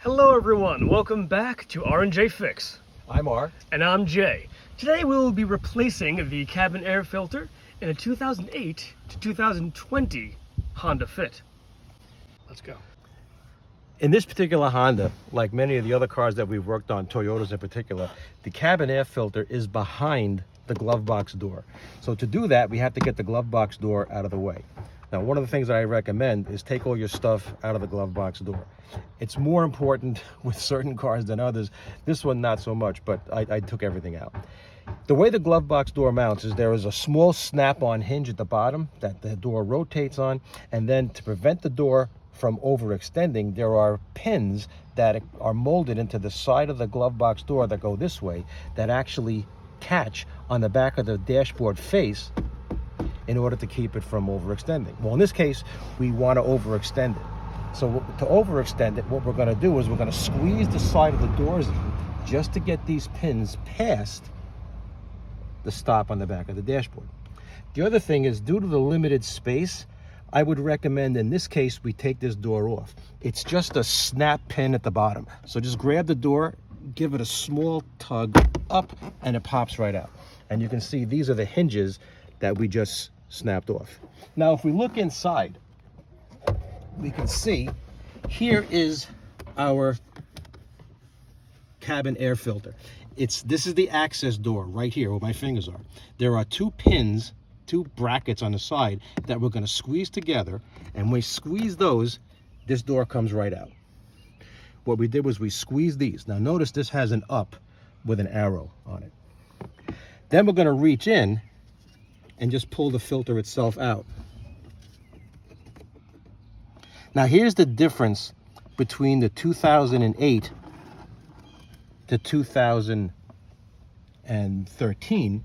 Hello everyone, welcome back to R&J Fix. I'm R. And I'm Jay. Today we will be replacing the cabin air filter in a 2008 to 2020 Honda Fit. Let's go. In this particular Honda, like many of the other cars that we've worked on, Toyotas in particular, the cabin air filter is behind the glove box door. So to do that, we have to get the glove box door out of the way. Now, one of the things that I recommend is take all your stuff out of the glove box door. It's more important with certain cars than others. This one, not so much, but I took everything out. The way the glove box door mounts is there is a small snap-on hinge at the bottom that the door rotates on, and then to prevent the door from overextending, there are pins that are molded into the side of the glove box door that go this way that actually catch on the back of the dashboard face in order to keep it from overextending. Well, in this case, we want to overextend it. So to overextend it, what we're going to do is we're going to squeeze the side of the doors in just to get these pins past the stop on the back of the dashboard. The other thing is, due to the limited space, I would recommend in this case we take this door off. It's just a snap pin at the bottom. So just grab the door, give it a small tug up, and it pops right out. And you can see these are the hinges that we just snapped off. Now, if we look inside, we can see here is our cabin air filter. This is the access door right here where my fingers are. There are two pins, two brackets on the side that we're going to squeeze together, and when we squeeze those, this door comes right out. What we did was we squeezed these. Now notice this has an up with an arrow on it. Then we're going to reach in and just pull the filter itself out. Now here's the difference between the 2008 to 2013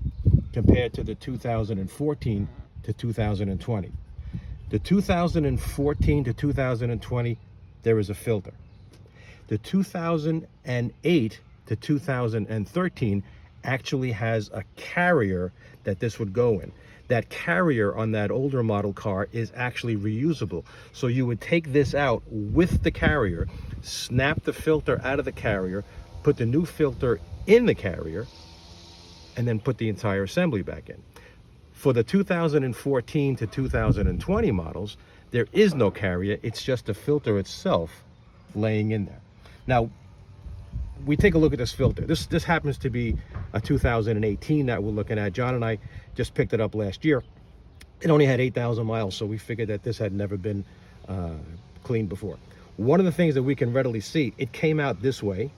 compared to the 2014 to 2020. The 2014 to 2020, there is a filter. The 2008 to 2013 actually has a carrier that this would go in. That carrier on that older model car is actually reusable. So you would take this out with the carrier, snap the filter out of the carrier, put the new filter in the carrier, and then put the entire assembly back in. For the 2014 to 2020 models, there is no carrier. It's just the filter itself laying in there. Now, we take a look at this filter. This happens to be a 2018 that we're looking at. John and I just picked it up last year. It only had 8,000 miles, so we figured that this had never been cleaned before. One of the things that we can readily see, it came out this way,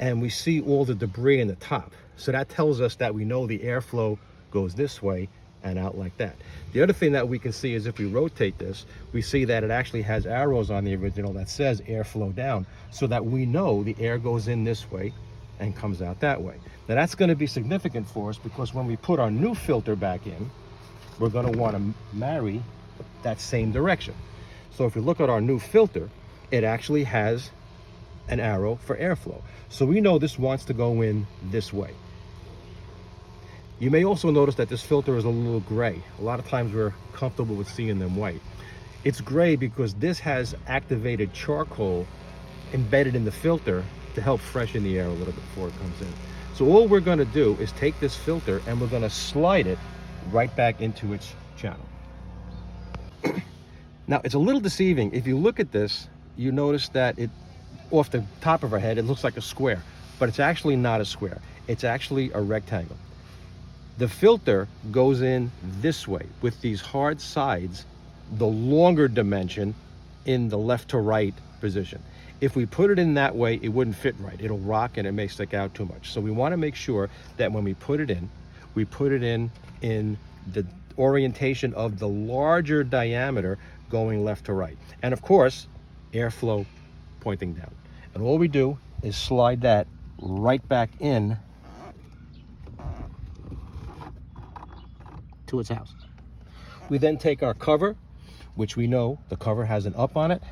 and we see all the debris in the top. So that tells us that we know the airflow goes this way and out like that. The other thing that we can see is if we rotate this, we see that it actually has arrows on the original that says airflow down, so that we know the air goes in this way and comes out that way. Now that's going to be significant for us because when we put our new filter back in, we're going to want to marry that same direction. So if we look at our new filter, it actually has an arrow for airflow. So we know this wants to go in this way. You may also notice that this filter is a little gray. A lot of times we're comfortable with seeing them white. It's gray because this has activated charcoal embedded in the filter to help freshen the air a little bit before it comes in. So all we're going to do is take this filter and we're going to slide it right back into its channel. Now, it's a little deceiving. If you look at this, you notice that off the top of our head, it looks like a square, but it's actually not a square. It's actually a rectangle. The filter goes in this way with these hard sides, the longer dimension in the left to right position. If we put it in that way, it wouldn't fit right. It'll rock and it may stick out too much. So we want to make sure that when we put it in, we put it in the orientation of the larger diameter going left to right. And of course, airflow pointing down. And all we do is slide that right back in to its house. We then take our cover, which we know the cover has an up on it.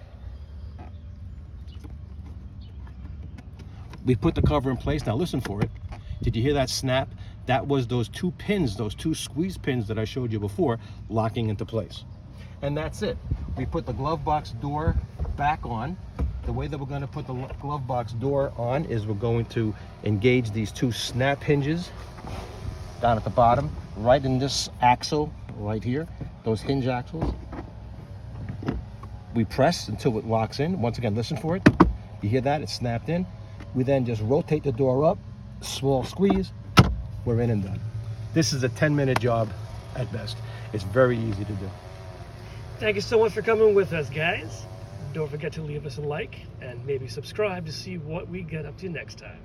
We put the cover in place. Now listen for it. Did you hear that snap? That was those two pins, those two squeeze pins that I showed you before, locking into place. And that's it. We put the glove box door back on. the way that we're going to put the glove box door on is we're going to engage these two snap hinges down at the bottom, right in this axle right here, those hinge axles. We press until it locks in. Once again, listen for it. You hear that? It's snapped in. We then just rotate the door up, small squeeze, we're in and done. This is a 10-minute job at best. It's very easy to do. Thank you so much for coming with us, guys. Don't forget to leave us a like and maybe subscribe to see what we get up to next time.